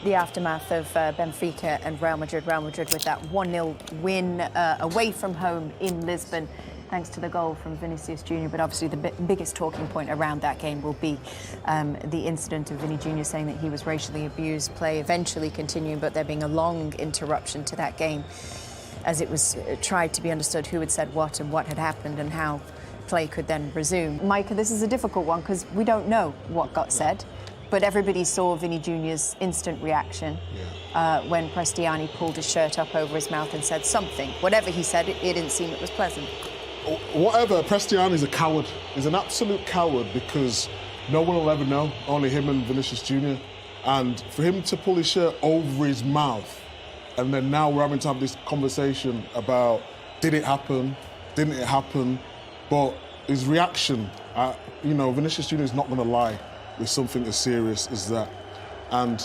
The aftermath of Benfica and Real Madrid with that 1-0 win away from home in Lisbon, thanks to the goal from Vinicius Jr. But obviously the biggest talking point around that game will be the incident of Vinny Jr. saying that he was racially abused, play eventually continuing, but there being a long interruption to that game as it was tried to be understood who had said what and what had happened and how play could then resume. Micah, this is a difficult one because we don't know what got said. But everybody saw Vinny Jr.'s instant reaction when Prestianni pulled his shirt up over his mouth and said something. Whatever he said, it didn't seem it was pleasant. Whatever, Prestianni's a coward. He's an absolute coward because no one will ever know, only him and Vinicius Jr. And for him to pull his shirt over his mouth, and then now we're having to have this conversation about did it happen, didn't it happen? But his reaction, Vinicius Jr. is not going to lie with something as serious as that. And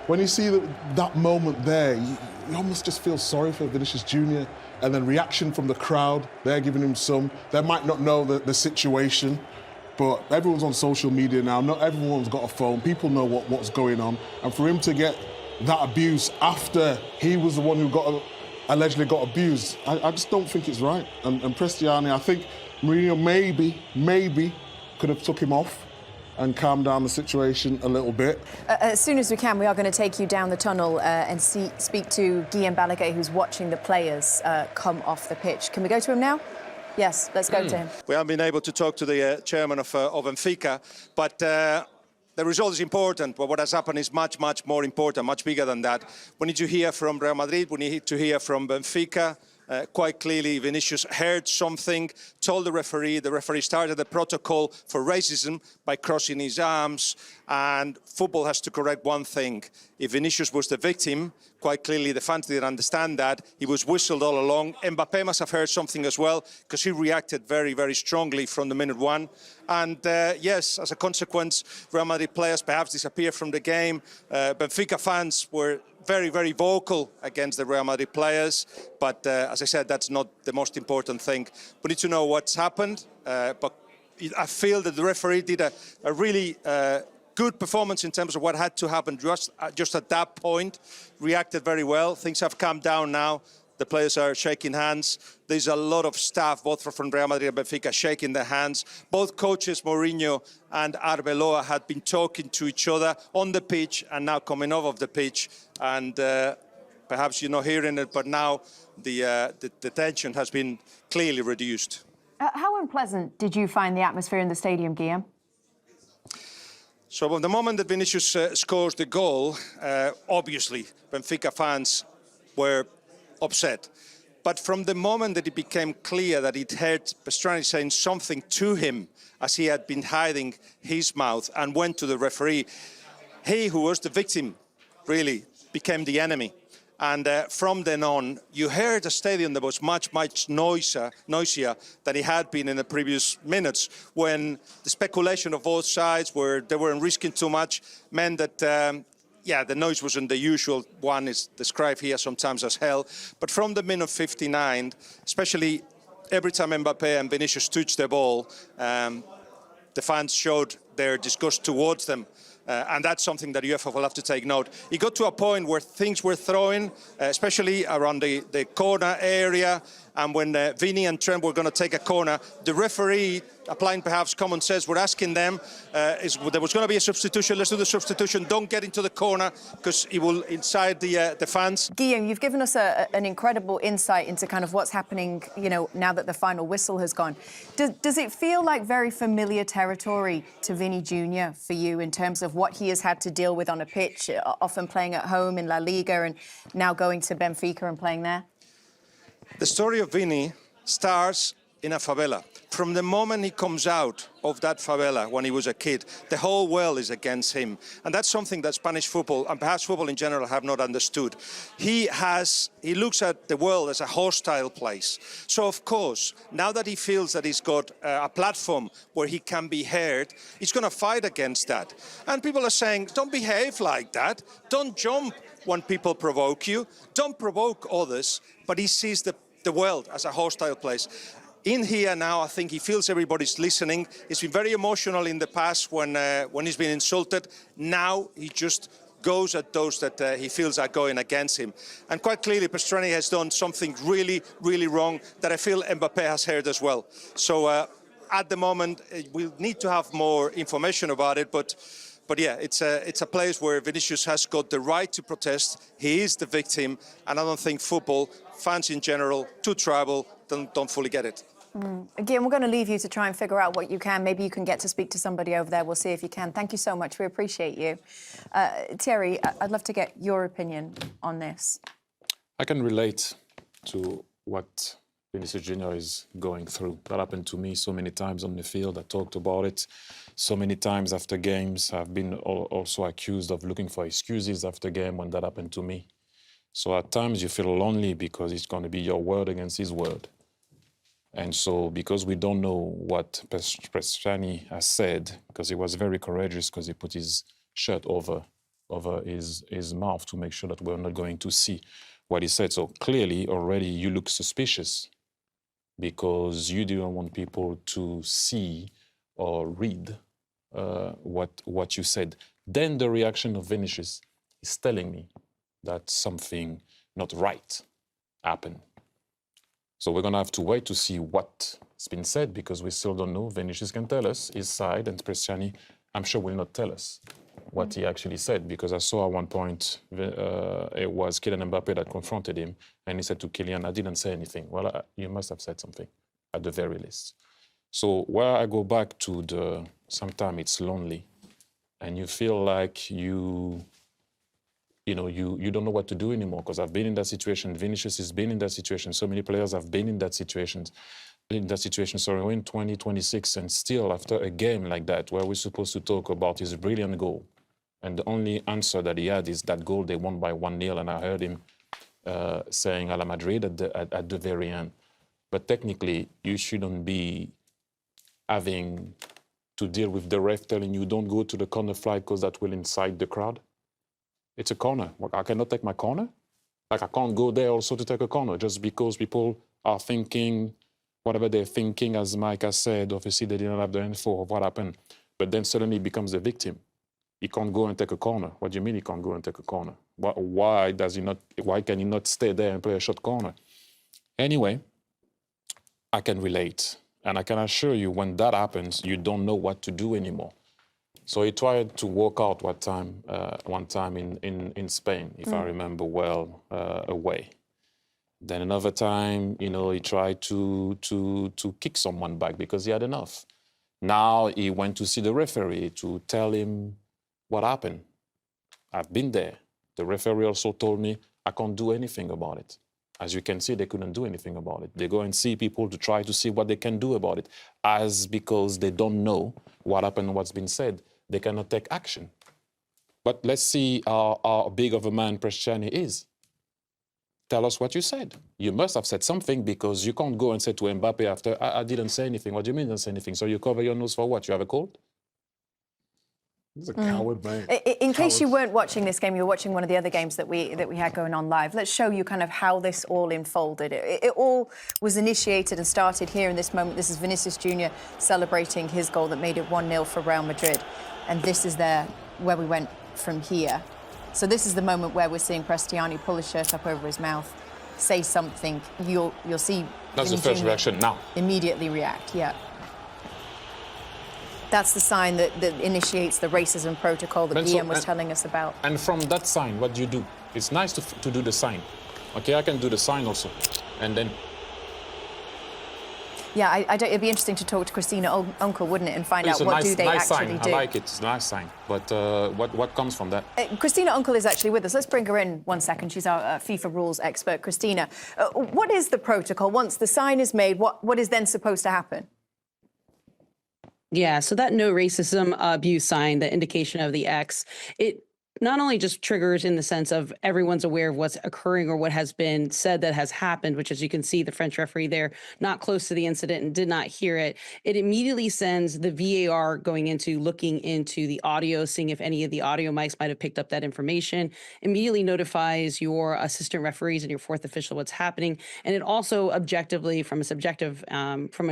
when you see that moment there, you almost just feel sorry for Vinicius Jr. And then reaction from the crowd, they're giving him some. They might not know the situation, but everyone's on social media now. Not everyone's got a phone. People know what's going on. And for him to get that abuse after he was the one who allegedly got abused, I just don't think it's right. And Prestianni, I think Mourinho maybe could have took him off and calm down the situation a little bit. As soon as we can, we are going to take you down the tunnel and speak to Guillem Balagué, who's watching the players come off the pitch. Can we go to him now? Yes, let's go to him. We haven't been able to talk to the chairman of Benfica, but the result is important, but what has happened is much, much more important, much bigger than that. We need to hear from Real Madrid, we need to hear from Benfica. Quite clearly, Vinicius heard something, told the referee started the protocol for racism by crossing his arms, and football has to correct one thing. If Vinicius was the victim, quite clearly the fans didn't understand that. He was whistled all along. Mbappé must have heard something as well, because he reacted very, very strongly from the minute one. And yes, as a consequence, Real Madrid players perhaps disappeared from the game. Benfica fans were very, very vocal against the Real Madrid players. But as I said, that's not the most important thing. We need to know what's happened. But I feel that the referee did a really good performance in terms of what had to happen just at that point. Reacted very well. Things have calmed down now. The players are shaking hands. There's a lot of staff, both from Real Madrid and Benfica, shaking their hands. Both coaches, Mourinho and Arbeloa, had been talking to each other on the pitch and now coming off of the pitch. And perhaps you're not hearing it, but now the tension has been clearly reduced. How unpleasant did you find the atmosphere in the stadium, Guillem? So from the moment that Vinicius scores the goal, obviously Benfica fans were upset. But from the moment that it became clear that he'd heard Prestianni saying something to him as he had been hiding his mouth and went to the referee, he who was the victim really became the enemy. And from then on, you heard a stadium that was much, much noisier than it had been in the previous minutes, when the speculation of both sides, where they weren't risking too much, meant that the noise wasn't the usual one. It's described here sometimes as hell. But from the minute 59, especially every time Mbappé and Vinicius touched the ball, the fans showed their disgust towards them. And that's something that UEFA will have to take note. It got to a point where things were throwing, especially around the corner area. And when Vini and Trent were going to take a corner, the referee, applying perhaps common sense, were asking them, there was going to be a substitution, let's do the substitution, don't get into the corner, because it will incite the fans. Guillem, you've given us an incredible insight into kind of what's happening, now that the final whistle has gone. Does it feel like very familiar territory to Vinny Jr. for you in terms of what he has had to deal with on a pitch, often playing at home in La Liga and now going to Benfica and playing there? The story of Vini starts in a favela. From the moment he comes out of that favela when he was a kid, the whole world is against him. And that's something that Spanish football, and perhaps football in general, have not understood. He looks at the world as a hostile place. So, of course, now that he feels that he's got a platform where he can be heard, he's going to fight against that. And people are saying, don't behave like that. Don't jump when people provoke you. Don't provoke others. But he sees the world as a hostile place. In here now, I think he feels everybody's listening. He's been very emotional in the past when he's been insulted. Now he just goes at those that he feels are going against him. And quite clearly, Prestianni has done something really, really wrong that I feel Mbappé has heard as well. So at the moment, we'll need to have more information about it, but yeah, it's a place where Vinicius has got the right to protest. He is the victim, and I don't think football, fans in general, too tribal, don't fully get it. Again, we're going to leave you to try and figure out what you can. Maybe you can get to speak to somebody over there. We'll see if you can. Thank you so much. We appreciate you. Thierry, I'd love to get your opinion on this. I can relate to what Vinicius Jr. is going through. That happened to me so many times on the field. I talked about it so many times after games. I've been also accused of looking for excuses after game when that happened to me. So at times you feel lonely because it's going to be your word against his word. And so because we don't know what Prestianni has said, because he was very courageous because he put his shirt over his mouth to make sure that we're not going to see what he said. So clearly already you look suspicious because you didn't want people to see or read what you said. Then the reaction of Vinicius is telling me that something not right happened. So we're going to have to wait to see what's been said because we still don't know. Vinicius can tell us his side, and Prestianni, I'm sure, will not tell us what he actually said, because I saw at one point it was Kylian Mbappé that confronted him, and he said to Kylian, I didn't say anything. Well, you must have said something, at the very least. So where I go back to sometimes it's lonely, and you feel like you don't know what to do anymore, because I've been in that situation. Vinicius has been in that situation. So many players have been in that situation. Sorry, we're in 2026, and still after a game like that, where we're supposed to talk about his brilliant goal, and the only answer that he had is that goal they won by 1-0, and I heard him saying a la Madrid at the very end. But technically, you shouldn't be having to deal with the ref telling you don't go to the corner flag because that will incite the crowd. It's a corner. I cannot take my corner. Like, I can't go there also to take a corner just because people are thinking whatever they're thinking. As Micah said, obviously they didn't have the info of what happened. But then suddenly he becomes the victim. He can't go and take a corner. What do you mean he can't go and take a corner? Why can he not stay there and play a short corner? Anyway, I can relate. And I can assure you, when that happens, you don't know what to do anymore. So he tried to walk out one time in Spain, if I remember well, away. Then another time, he tried to kick someone back because he had enough. Now he went to see the referee to tell him what happened. I've been there. The referee also told me I can't do anything about it. As you can see, they couldn't do anything about it. They go and see people to try to see what they can do about it. Because they don't know what happened, what's been said, they cannot take action. But let's see how big of a man Prestianni is. Tell us what you said. You must have said something, because you can't go and say to Mbappé after, I didn't say anything. What do you mean didn't say anything? So you cover your nose for what? You have a cold? He's a coward, man. In case you weren't watching this game, you were watching one of the other games that we had going on live. Let's show you kind of how this all unfolded. It all was initiated and started here in this moment. This is Vinicius Jr. celebrating his goal that made it 1-0 for Real Madrid. And this is where we went from here. So this is the moment where we're seeing Prestianni pull his shirt up over his mouth, say something. You'll see. That's the first reaction now. Immediately react, yeah. That's the sign that initiates the racism protocol that Guillem was telling us about. And from that sign, what do you do? It's nice to do the sign. Okay, I can do the sign also. And then... Yeah, it'd be interesting to talk to Christina Uncle, wouldn't it, and find out what do they actually do. I like it. It's a nice sign. But what comes from that? Christina Uncle is actually with us. Let's bring her in 1 second. She's our FIFA rules expert. Christina, what is the protocol? Once the sign is made, what is then supposed to happen? Yeah, so that no racism abuse sign, the indication of the X, it not only just triggers in the sense of everyone's aware of what's occurring or what has been said that has happened, which, as you can see, the French referee there, not close to the incident and did not hear it. It immediately sends the VAR looking into the audio, seeing if any of the audio mics might have picked up that information, immediately notifies your assistant referees and your fourth official what's happening. And it also objectively, from an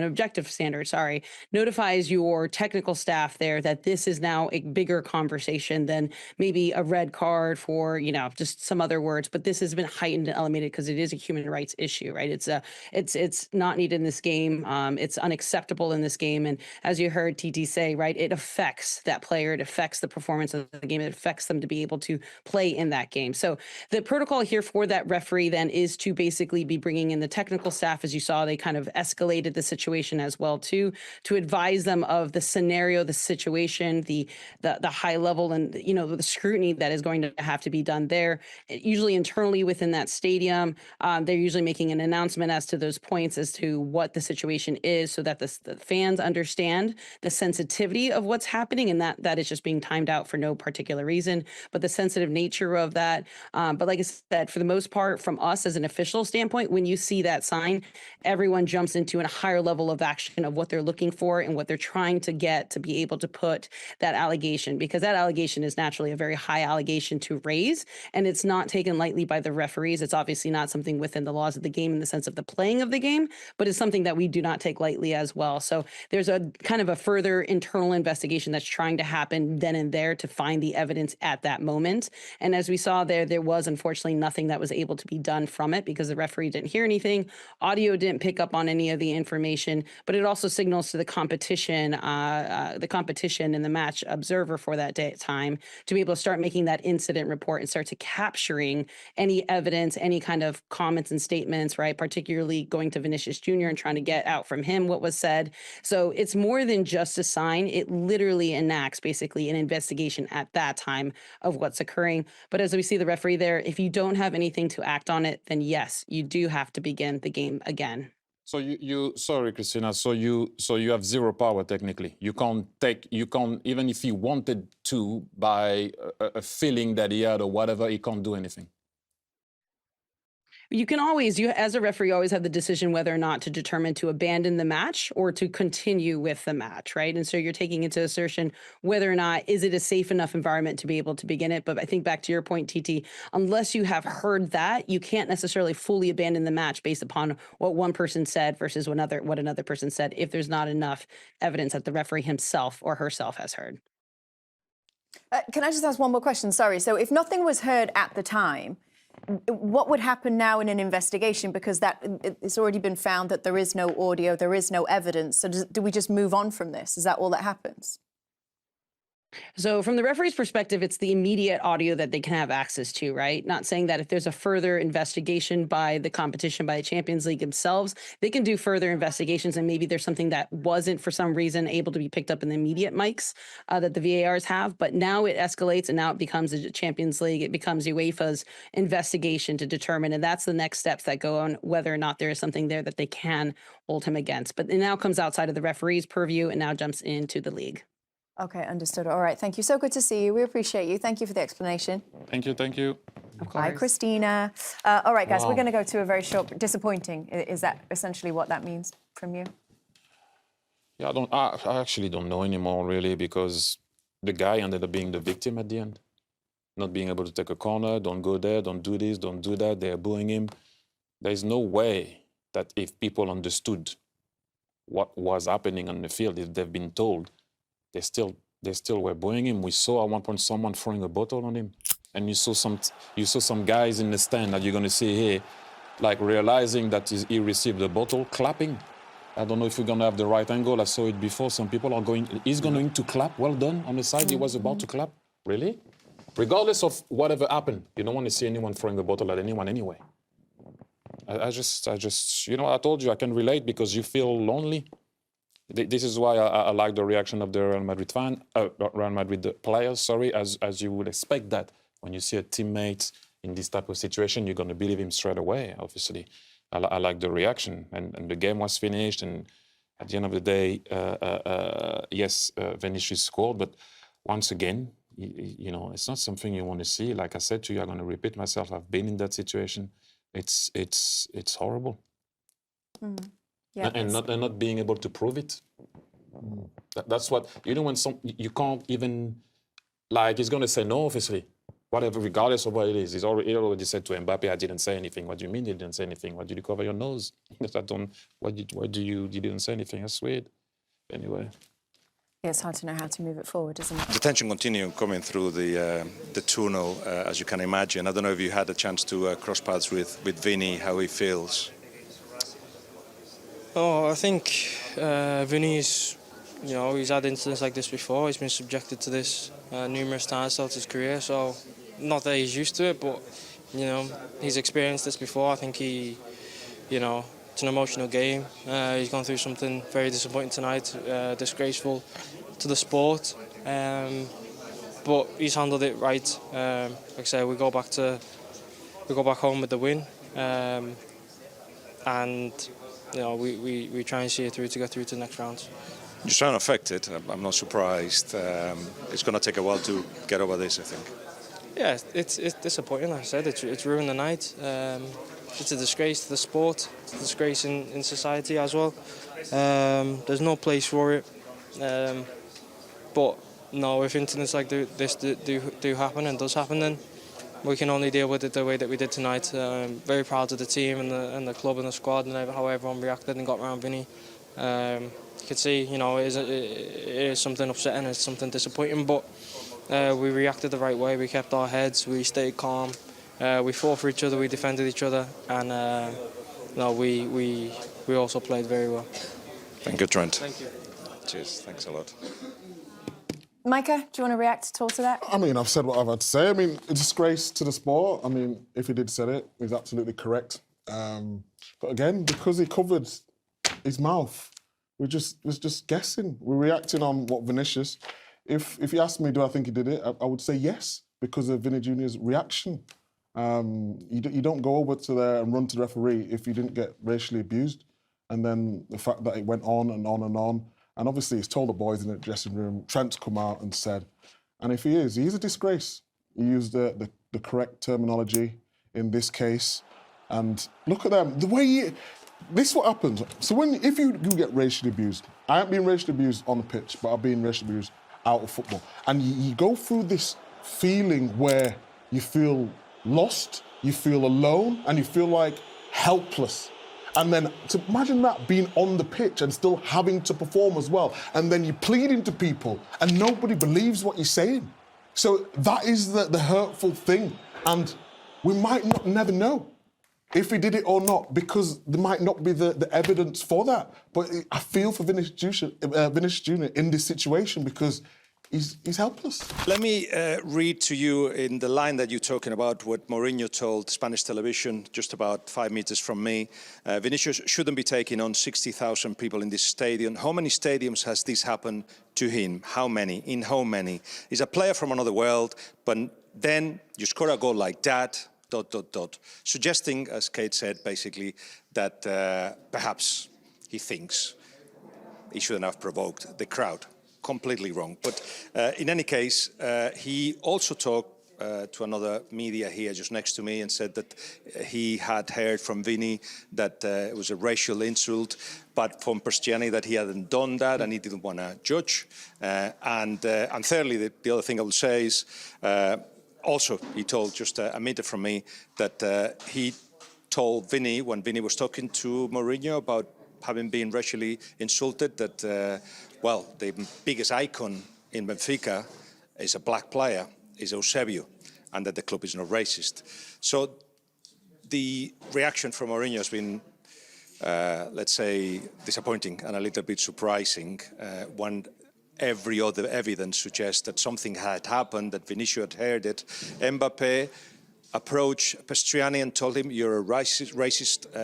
objective standard, notifies your technical staff there that this is now a bigger conversation than maybe a red card for, just some other words, but this has been heightened and elevated because it is a human rights issue, right? It's not needed in this game. It's unacceptable in this game. And as you heard TT say, right, it affects that player. It affects the performance of the game. It affects them to be able to play in that game. So the protocol here for that referee then is to basically be bringing in the technical staff. As you saw, they kind of escalated the situation as well too, to advise them of the scenario, the situation, the high level and, the scrutiny that is going to have to be done there. Usually internally within that stadium, they're usually making an announcement as to those points as to what the situation is so that the fans understand the sensitivity of what's happening, and that is just being timed out for no particular reason, but the sensitive nature of that. But like I said, for the most part, from us as an official standpoint, when you see that sign, everyone jumps into a higher level of action of what they're looking for and what they're trying to get to be able to put that allegation, because that allegation is naturally a very high allegation to raise, and it's not taken lightly by the referees. It's obviously not something within the laws of the game in the sense of the playing of the game, but it's something that we do not take lightly as well. So there's a kind of a further internal investigation that's trying to happen then and there to find the evidence at that moment. And as we saw there was unfortunately nothing that was able to be done from it because the referee didn't hear anything. Audio didn't pick up on any of the information, but it also signals to the competition and the match observer for that time to be able to start making that incident report and start to capturing any evidence, any kind of comments and statements, right? Particularly going to Vinicius Jr. and trying to get out from him what was said. So it's more than just a sign. It literally enacts basically an investigation at that time of what's occurring. But as we see the referee there, if you don't have anything to act on it, then yes, you do have to begin the game again. So sorry, Christina. So you have zero power technically. You can't even if he wanted to by a feeling that he had or whatever, he can't do anything. You can always, as a referee, always have the decision whether or not to determine to abandon the match or to continue with the match, right? And so you're taking into assertion whether or not is it a safe enough environment to be able to begin it. But I think back to your point, TT, unless you have heard that, you can't necessarily fully abandon the match based upon what one person said versus what another person said if there's not enough evidence that the referee himself or herself has heard. Can I just ask one more question? Sorry. So if nothing was heard at the time, what would happen now in an investigation? Because it's already been found that there is no audio, there is no evidence. So do we just move on from this? Is that all that happens? So from the referee's perspective, it's the immediate audio that they can have access to, right? Not saying that if there's a further investigation by the competition, by the Champions League themselves, they can do further investigations and maybe there's something that wasn't for some reason able to be picked up in the immediate mics that the VARs have. But now it escalates and now it becomes a Champions League. It becomes UEFA's investigation to determine. And that's the next steps that go on whether or not there is something there that they can hold him against. But it now comes outside of the referee's purview and now jumps into the league. Okay, understood. All right, thank you. So good to see you. We appreciate you. Thank you for the explanation. Thank you. Hi, Christina. All right, guys, we're going to go to a very short, disappointing. Is that essentially what that means from you? Yeah, I actually don't know anymore, really, because the guy ended up being the victim at the end. Not being able to take a corner, don't go there, don't do this, don't do that. They're booing him. There's no way that if people understood what was happening on the field, if they've been told, they still were booing him. We saw at one point someone throwing a bottle on him, and you saw some guys in the stand that you're going to see here, like realizing that he received the bottle, clapping. I don't know if we're going to have the right angle. I saw it before. Some people are going. He's going to clap. Well done on the side. He was about to clap. Really? Regardless of whatever happened, you don't want to see anyone throwing a bottle at anyone anyway. I just, I told you I can relate because you feel lonely. This is why I like the reaction of the Real Madrid players, as you would expect that. When you see a teammate in this type of situation, you're going to believe him straight away, obviously. I like the reaction. And the game was finished, and at the end of the day, yes, Vinicius scored, but once again, it's not something you want to see. Like I said to you, I'm going to repeat myself, I've been in that situation. It's horrible. Mm. Yeah, and not being able to prove it. That's what, when you can't even, like, he's going to say no, obviously, whatever, regardless of what it is. He already said to Mbappé, I didn't say anything. What do you mean you didn't say anything? Why did you cover your nose? You didn't say anything? That's weird. Anyway. Yeah, it's hard to know how to move it forward, isn't it? The tension continued coming through the tunnel, as you can imagine. I don't know if you had a chance to cross paths with Vinny, how he feels. Oh, I think Vinny's, he's had incidents like this before. He's been subjected to this numerous times throughout his career. So, not that he's used to it, but he's experienced this before. I think it's an emotional game. He's gone through something very disappointing tonight, disgraceful to the sport. But he's handled it right. Like I say, we go back home with the win, and we try and see it through to get through to the next round. You sound affected. I'm not surprised. It's going to take a while to get over this, I think. Yeah, it's disappointing. Like I said, it's ruined the night. It's a disgrace to the sport. It's a disgrace in society as well. There's no place for it. But no, if incidents like this do happen and does happen, then we can only deal with it the way that we did tonight. Very proud of the team and the club and the squad and how everyone reacted and got around Vinny. You could see, it is something upsetting, it's something disappointing, but we reacted the right way. We kept our heads, we stayed calm, we fought for each other, we defended each other, and we also played very well. Thank you, Trent. Thank you. Cheers. Thanks a lot. Micah, do you want to react at all to that? I mean, I've said what I've had to say. I mean, a disgrace to the sport. I mean, if he did say it, he's absolutely correct. But again, because he covered his mouth, we're just guessing. We're reacting on what Vinicius. If you asked me, do I think he did it? I would say yes, because of Vinny Jr.'s reaction. You don't go over to there and run to the referee if you didn't get racially abused. And then the fact that it went on and on and on. And obviously he's told the boys in the dressing room, Trent's come out and said, and if he's a disgrace. He used the correct terminology in this case. And look at them, the way this is what happens. So if you do get racially abused, I haven't been racially abused on the pitch, but I've been racially abused out of football. And you go through this feeling where you feel lost, you feel alone, and you feel like helpless. And then to imagine that being on the pitch and still having to perform as well. And then you're pleading to people and nobody believes what you're saying. So that is the hurtful thing. And we might never know if he did it or not, because there might not be the evidence for that. But I feel for Vinicius Jr. in this situation because he's helpless. Let me read to you in the line that you're talking about what Mourinho told Spanish television just about 5 meters from me. Vinicius shouldn't be taking on 60,000 people in this stadium. How many stadiums has this happened to him? How many? In how many? He's a player from another world, but then you score a goal like that, ... Suggesting, as Kate said, basically, that perhaps he thinks he shouldn't have provoked the crowd. Completely wrong. But in any case, he also talked to another media here just next to me and said that he had heard from Vinny that it was a racial insult, but from Prestianni that he hadn't done that and he didn't want to judge. And thirdly, the other thing I will say is, also, he told just a meter from me that he told Vinny, when Vinny was talking to Mourinho about having been racially insulted, that, well, the biggest icon in Benfica is a black player, is Eusebio, and that the club is not racist. So the reaction from Mourinho has been, let's say, disappointing and a little bit surprising when every other evidence suggests that something had happened, that Vinicius had heard it. Mbappé approached Prestianni and told him, you're a racist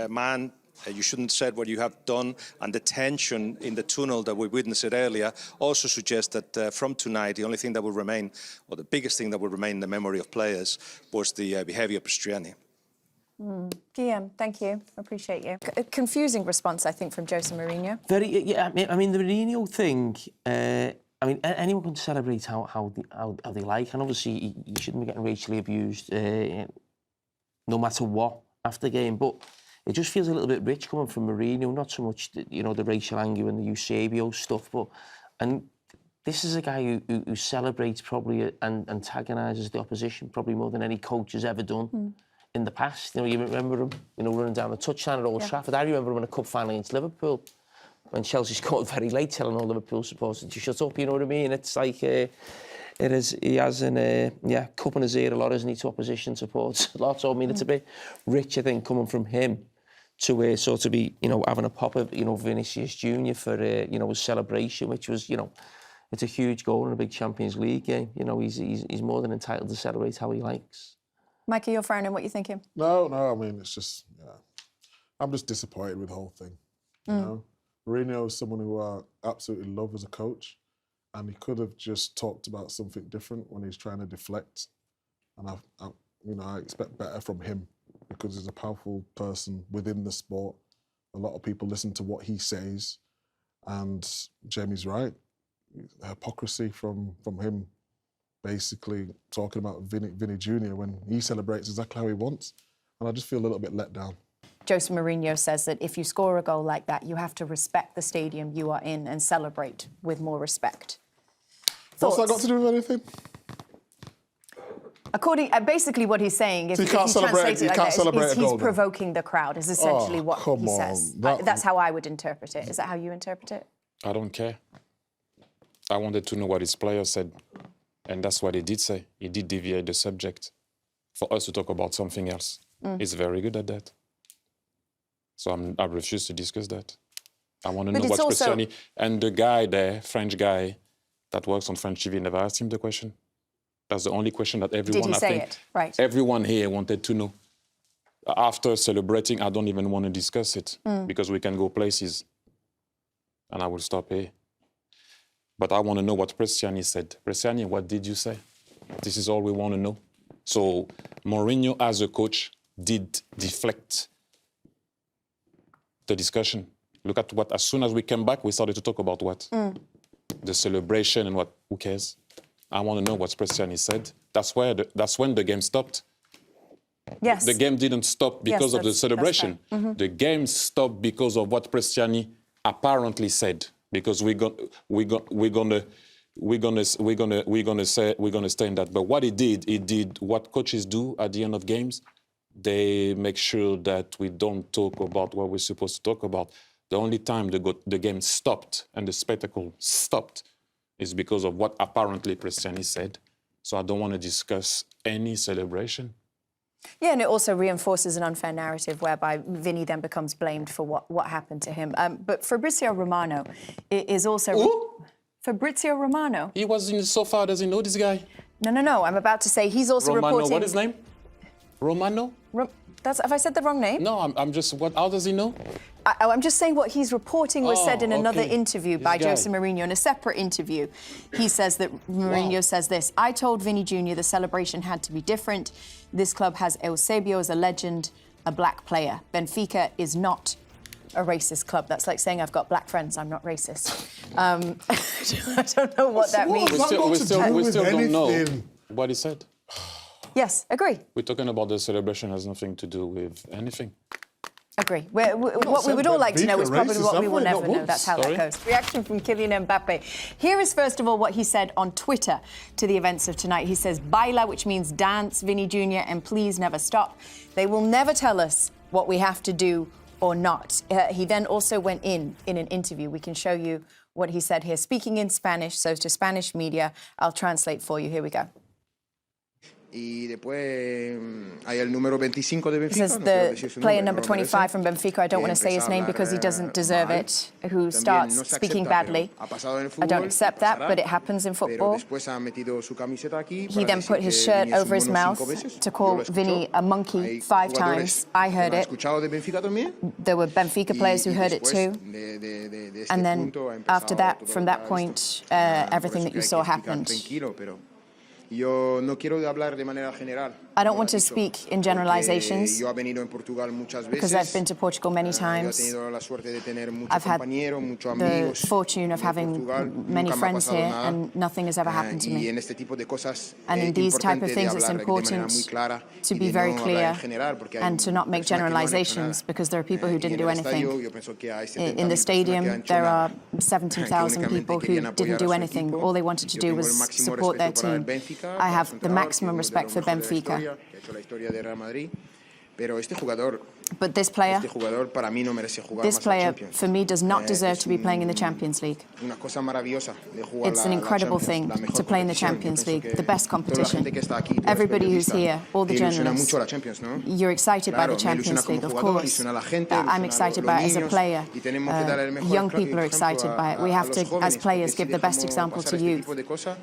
man, you shouldn't have said what you have done. And the tension in the tunnel that we witnessed earlier also suggests that from tonight, the only thing that will remain, or the biggest thing that will remain in the memory of players, was the behaviour of Prestianni. Guillem, thank you. Appreciate you. A confusing response, I think, from Jose Mourinho. Very, yeah. I mean, the Mourinho thing. I mean, anyone can celebrate how they like, and obviously you shouldn't be getting racially abused, no matter what after the game. But it just feels a little bit rich coming from Mourinho. Not so much, the racial anger and the Eusebio stuff, and this is a guy who celebrates probably and antagonises the opposition probably more than any coach has ever done. In the past, you remember him, running down the touchline at Old Trafford. I remember him in a cup final against Liverpool. when Chelsea scored very late, telling all Liverpool supporters to shut up, you know what I mean? It's like, he has an, cup in his ear a lot, isn't he, to opposition supporters? A lot. So, I mean, it's a bit rich, I think, coming from him to sort of be, having a pop of, Vinicius Jr for, a celebration, which was, it's a huge goal in a big Champions League game. He's more than entitled to celebrate how he likes. Micah, you're frowning. What are you thinking? No, I mean, it's just, I'm just disappointed with the whole thing, you know? Mourinho is someone who I absolutely love as a coach, and he could have just talked about something different when he's trying to deflect. And I expect better from him because he's a powerful person within the sport. A lot of people listen to what he says, and Jamie's right. Hypocrisy from him, basically talking about Vinny Jr. when he celebrates exactly how he wants, and I just feel a little bit let down. Jose Mourinho says that if you score a goal like that, you have to respect the stadium you are in and celebrate with more respect. What's that got to do with anything? Basically what he's saying, so you can't celebrate a goal, he's provoking the crowd, is essentially what he says. That's how I would interpret it. Is that how you interpret it? I don't care. I wanted to know what his players said, and that's what he did say. He did deviate the subject for us to talk about something else. He's very good at that. So I refuse to discuss that. I want to know what's Prestianni. And the guy there, French guy, that works on French TV, never asked him the question. That's the only question that everyone, did he say it? Right. Everyone here wanted to know. After celebrating, I don't even want to discuss it because we can go places. And I will stop here. But I want to know what Prestianni said. Prestianni, what did you say? This is all we want to know. So Mourinho, as a coach, did deflect the discussion. Look at what, as soon as we came back, we started to talk about what? The celebration and what, who cares? I want to know what Prestianni said. That's when the game stopped. Yes. The game didn't stop because of the celebration. The game stopped because of what Prestianni apparently said. Because we're gonna stay in that. But what he did what coaches do at the end of games. They make sure that we don't talk about what we're supposed to talk about. The only time the game stopped and the spectacle stopped is because of what apparently Prestianni said. So I don't want to discuss any celebration. Yeah, and it also reinforces an unfair narrative whereby Vinny then becomes blamed for what happened to him. But Fabrizio Romano is also... Who? Fabrizio Romano. He was in the sofa, does he know this guy? No. I'm about to say he's also Romano, reporting... what is his name? Romano? Have I said the wrong name? No, I'm just... How does he know? I'm just saying what he's reporting was said in another interview by Jose Mourinho, in a separate interview. He says that Mourinho says this: I told Vinny Jr. the celebration had to be different. This club has Eusebio as a legend, a black player. Benfica is not a racist club. That's like saying I've got black friends, I'm not racist. I don't know what that means. We still don't know what he said. Yes, agree. We're talking about the celebration has nothing to do with anything. Agree. What we would all like to know is probably what we will never know. That's how that goes. Reaction from Kylian Mbappé. Here is, first of all, what he said on Twitter to the events of tonight. He says, baila, which means dance, Vinny Jr., and please never stop. They will never tell us what we have to do or not. He then also went in an interview. We can show you what he said here, speaking in Spanish, so to Spanish media. I'll translate for you. Here we go. Y después hay el número 25 de Benfica. This is the player number 25 from Benfica. I don't want to say his name because he doesn't deserve it, who starts speaking badly. I don't accept that, but it happens in football. He then put his shirt over his mouth to call Vinny a monkey 5 times. I heard it. There were Benfica players who heard it too. And then after that, from that point, everything that you saw happened. I don't want to speak in generalizations because I've been to Portugal many times. I've had the fortune of having many friends here and nothing has ever happened to me. And in these type of things, it's important to be very clear and to not make generalizations because there are people who didn't do anything. In the stadium, there are 70,000 people who didn't do anything. All they wanted to do was support their team. I have the maximum respect for Benfica. But this player, Este jugador para mí no merece jugar this más la player, Champions. for me, does not deserve Es to be playing in the Champions League. Una cosa maravillosa de jugar It's la an incredible Champions, thing la mejor to play in the competición. Yo Champions pienso League, que the best toda la competition. gente que está aquí, tú eres Everybody who's periodista, here, all the te ilusiona journalists, mucho la Champions, ¿no? you're excited by Claro, the me ilusiona Champions como League, of jugador, course. ilusiona a la gente, I'm ilusiona excited a by los it as a niños, player. y tenemos que dar el mejor Young ejemplo people are excited by it. We have a to, los jóvenes, as players, porque give si the best dejamos example pasar to este youth. tipo de cosas,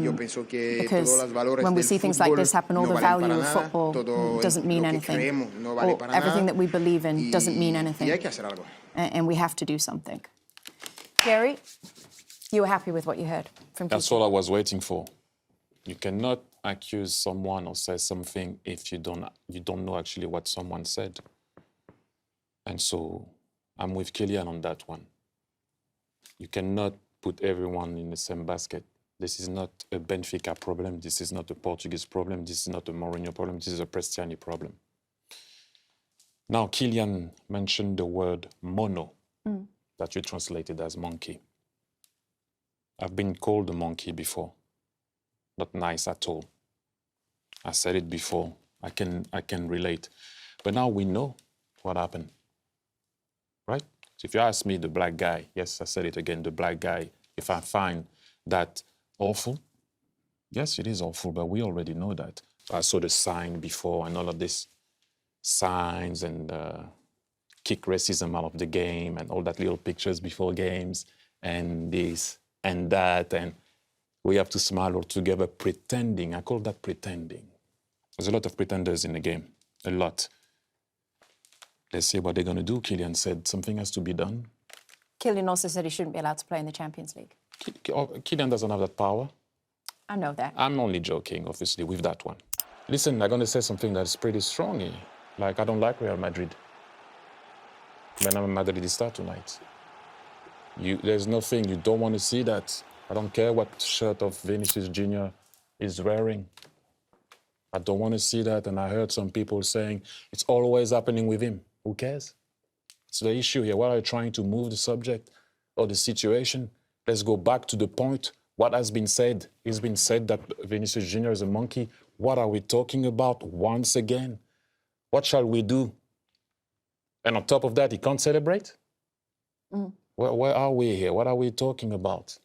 yo pienso que Because todos los valores when we del see things like fútbol this happen, all no the valen value para of nada, football todo doesn't mean lo que anything. creemos no vale Or para everything nada, that we believe in doesn't mean y anything. hay que hacer algo. And we have to do something. Thierry, you were happy with what you heard from That's people? all I was waiting for. You cannot accuse someone or say something if you don't know actually what someone said. And so I'm with Kylian on that one. You cannot put everyone in the same basket. This is not a Benfica problem. This is not a Portuguese problem. This is not a Mourinho problem. This is a Prestianni problem. Now, Kylian mentioned the word mono, that you translated as monkey. I've been called a monkey before. Not nice at all. I said it before. I can relate. But now we know what happened. Right? So if you ask me, the black guy, yes, I said it again, the black guy, if I find that awful, yes, it is awful, but we already know that. I saw the sign before and all of this signs and kick racism out of the game and all that little pictures before games and this and that, and we have to smile all together pretending. I call that pretending. There's a lot of pretenders in the game, a lot. Let's see what they're going to do. Kylian said something has to be done. Kylian also said he shouldn't be allowed to play in the Champions League. Kylian doesn't have that power. I know that. I'm only joking, obviously, with that one. Listen, I'm going to say something that's pretty strong here. Like, I don't like Real Madrid. But I'm a Madridista tonight. There's nothing, you don't want to see that. I don't care what shirt of Vinicius Jr is wearing. I don't want to see that, and I heard some people saying, it's always happening with him. Who cares? It's the issue here. Why are you trying to move the subject or the situation? Let's go back to the point. What has been said? It's been said that Vinicius Jr is a monkey. What are we talking about once again? What shall we do? And on top of that, he can't celebrate? Where are we here? What are we talking about?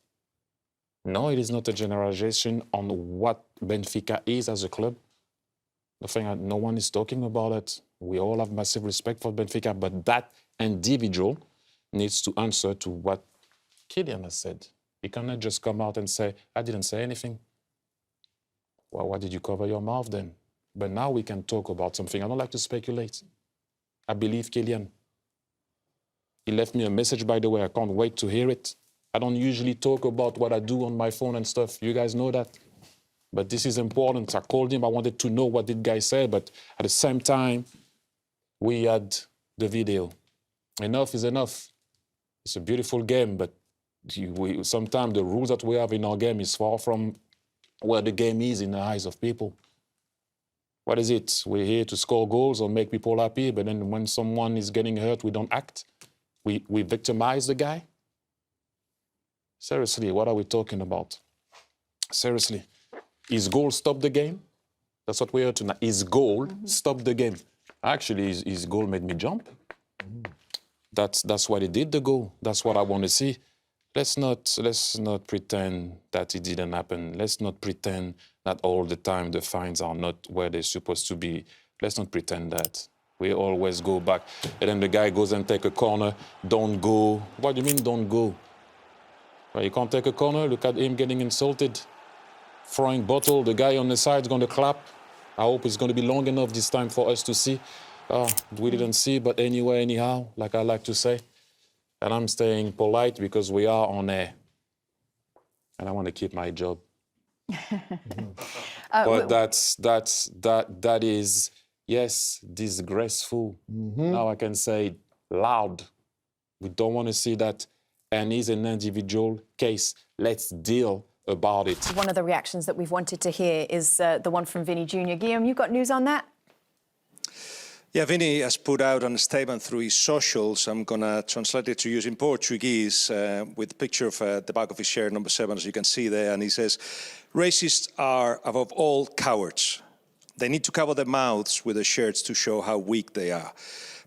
No, it is not a generalization on what Benfica is as a club. No one is talking about it. We all have massive respect for Benfica, but that individual needs to answer to what Kylian has said. He cannot just come out and say, I didn't say anything. Well, why did you cover your mouth then? But now we can talk about something. I don't like to speculate. I believe Kylian. He left me a message, by the way. I can't wait to hear it. I don't usually talk about what I do on my phone and stuff. You guys know that. But this is important. I called him. I wanted to know what did guy say. But at the same time, we had the video. Enough is enough. It's a beautiful game, but sometimes the rules that we have in our game is far from where the game is in the eyes of people. What is it? We're here to score goals or make people happy, but then when someone is getting hurt, we don't act. We victimize the guy. Seriously, what are we talking about? Seriously. His goal stopped the game? That's what we heard tonight. His goal stopped the game. Actually, his goal made me jump. That's what he did, the goal. That's what I want to see. Let's not pretend that it didn't happen. Let's not pretend that all the time the fines are not where they're supposed to be. Let's not pretend that. We always go back. And then the guy goes and take a corner. Don't go. What do you mean, don't go? Well, you can't take a corner. Look at him getting insulted. Throwing bottle. The guy on the side is going to clap. I hope it's going to be long enough this time for us to see. We didn't see, but anyway, anyhow, like I like to say. And I'm staying polite because we are on air. And I want to keep my job. But that is, yes, disgraceful. Now I can say it loud. We don't want to see that. And it's an individual case. Let's deal about it. One of the reactions that we've wanted to hear is the one from Vinny Jr. Guillem, you got news on that? Yeah, Vini has put out a statement through his socials. I'm going to translate it to use in Portuguese with a picture of the back of his shirt, number 7, as you can see there. And he says, racists are, above all, cowards. They need to cover their mouths with their shirts to show how weak they are.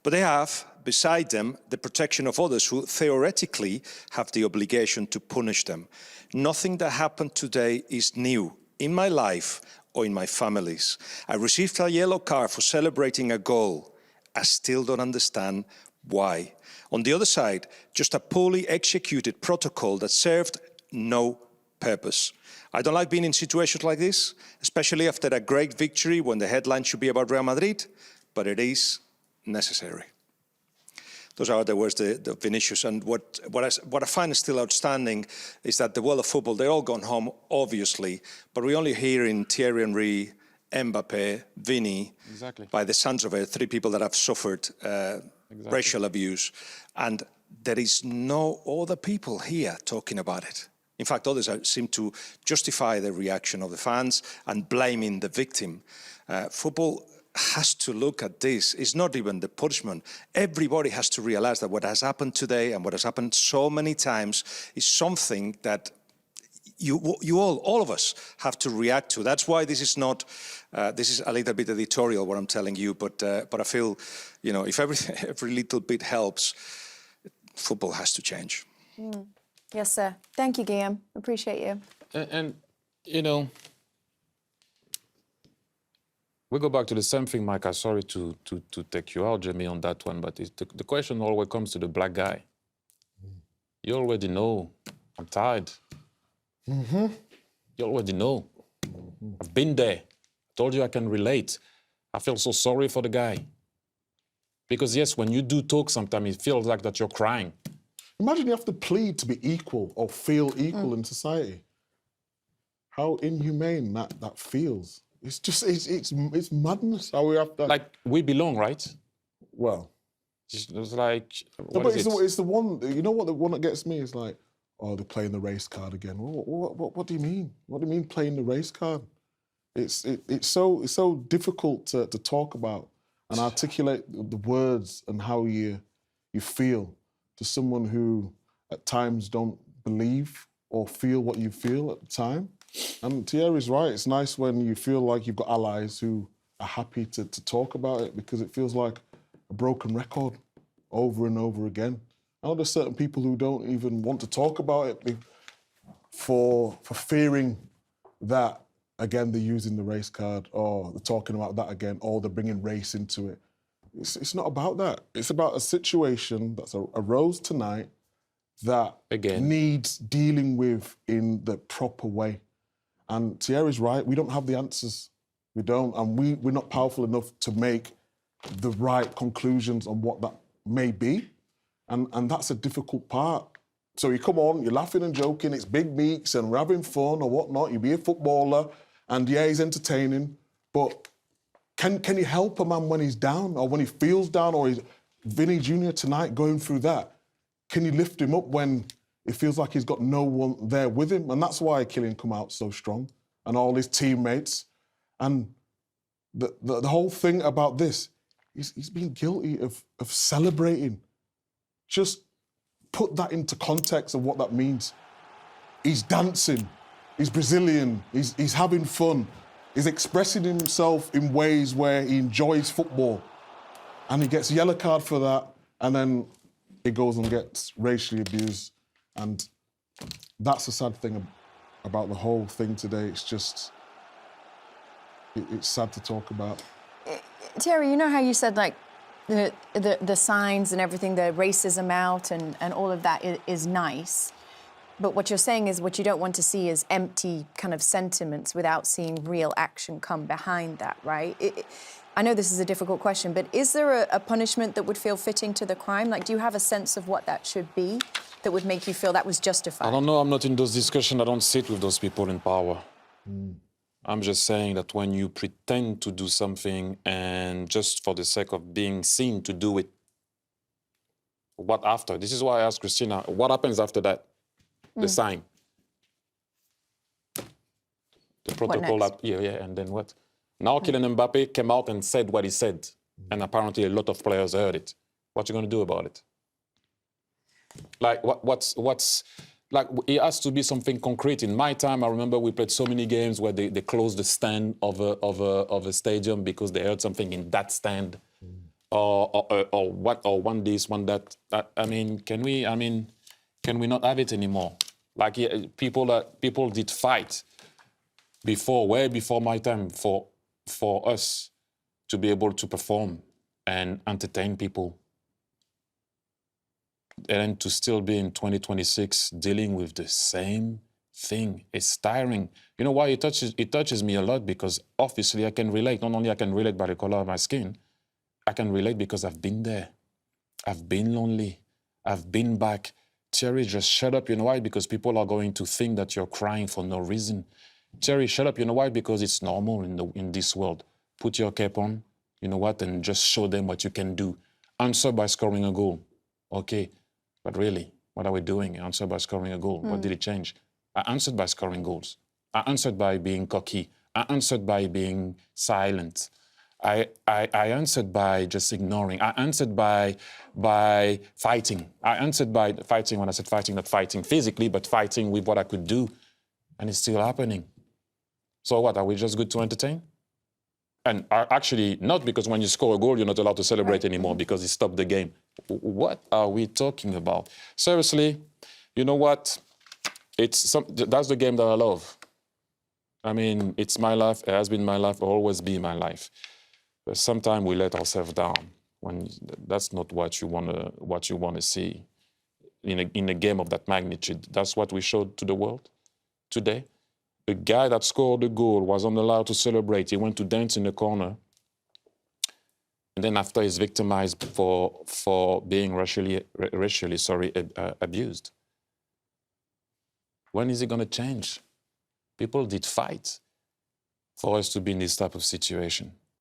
But they have, beside them, the protection of others who theoretically have the obligation to punish them. Nothing that happened today is new in my life or in my family's. I received a yellow card for celebrating a goal. I still don't understand why. On the other side, just a poorly executed protocol that served no purpose. I don't like being in situations like this, especially after a great victory when the headline should be about Real Madrid, but it is necessary. Those are the words of Vinicius. And what I find still outstanding is that the world of football, they're all gone home, obviously, but we only hear in Thierry Henry, Mbappé, Vini, by the sounds of it, 3 people that have suffered racial abuse. And there is no other people here talking about it. In fact, others seem to justify the reaction of the fans and blaming the victim. Football has to look at this. It's not even the punishment. Everybody has to realize that what has happened today and what has happened so many times is something that all of us have to react to. That's why this is not, this is a little bit editorial, what I'm telling you, but I feel, you know, if every little bit helps, football has to change. Mm. Yes, sir. Thank you, Guillem. Appreciate you. And you know, we go back to the same thing, Micah. Sorry to take you out, Jamie, on that one, but the question always comes to the black guy. You already know I'm tired. Mm-hmm. You already know. I've been there. I told you I can relate. I feel so sorry for the guy. Because yes, when you do talk sometimes, it feels like that you're crying. Imagine you have to plead to be equal or feel equal in society. How inhumane that feels. It's just, it's madness how we have to... Like, we belong, right? Well... It's like... No, but it's the one, you know what, the one that gets me is like, oh, they're playing the race card again. What do you mean? What do you mean playing the race card? It's so difficult to talk about and articulate the words and how you feel to someone who at times don't believe or feel what you feel at the time. And Thierry's right, it's nice when you feel like you've got allies who are happy to talk about it because it feels like a broken record over and over again. I know there's certain people who don't even want to talk about it for fearing that, again, they're using the race card or they're talking about that again or they're bringing race into it. It's not about that. It's about a situation that's arose tonight that needs dealing with in the proper way. And Thierry's right, we don't have the answers. We don't, and we're not powerful enough to make the right conclusions on what that may be. And that's a difficult part. So you come on, you're laughing and joking, it's big meets and we're having fun or whatnot, you be a footballer, and yeah, he's entertaining, but can you help a man when he's down or when he feels down or he's Vinny Jr. tonight going through that? Can you lift him up when it feels like he's got no one there with him? And that's why Kylian come out so strong and all his teammates. And the whole thing about this, he's been guilty of celebrating. Just put that into context of what that means. He's dancing, he's Brazilian, he's having fun, he's expressing himself in ways where he enjoys football. And he gets a yellow card for that, and then he goes and gets racially abused. And that's the sad thing about the whole thing today. It's just, it's sad to talk about. Thierry, you know how you said, like, the signs and everything, the racism out and all of that is nice. But what you're saying is what you don't want to see is empty kind of sentiments without seeing real action come behind that, right? I know this is a difficult question, but is there a punishment that would feel fitting to the crime? Like, do you have a sense of what that should be that would make you feel that was justified? I don't know. I'm not in those discussions. I don't sit with those people in power. I'm just saying that when you pretend to do something and just for the sake of being seen to do it, what after? This is why I asked Christina, what happens after that? The sign. The protocol, and then what? Now Kylian Mbappé came out and said what he said, and apparently a lot of players heard it. What you going to do about it? Like, what's Like, it has to be something concrete. In my time, I remember we played so many games where they closed the stand of a stadium because they heard something in that stand, or one this, one that. I mean, can we not have it anymore? Like, people did fight before, way before my time, for us to be able to perform and entertain people. And to still be in 2026 dealing with the same thing, it's tiring. You know why it touches me a lot? Because obviously I can relate. Not only I can relate by the color of my skin, I can relate because I've been there. I've been lonely. I've been back. Thierry, just shut up. You know why? Because people are going to think that you're crying for no reason. Thierry, shut up. You know why? Because it's normal in this world. Put your cap on, you know what, and just show them what you can do. Answer by scoring a goal. Okay. But really, what are we doing? Answer by scoring a goal. What did it change? I answered by scoring goals. I answered by being cocky. I answered by being silent. I answered by just ignoring. I answered by fighting. I answered by fighting. When I said fighting, not fighting physically, but fighting with what I could do. And it's still happening. So what, are we just good to entertain? And actually, not, because when you score a goal, you're not allowed to celebrate anymore because it stopped the game. What are we talking about? Seriously, you know what? That's the game that I love. I mean, it's my life, it has been my life, will always be my life. But sometimes we let ourselves down when that's not what you want to see in a game of that magnitude. That's what we showed to the world today. The guy that scored the goal wasn't allowed to celebrate. He went to dance in the corner. And then after he's victimized for being racially abused. When is it going to change? People did fight for us to be in this type of situation.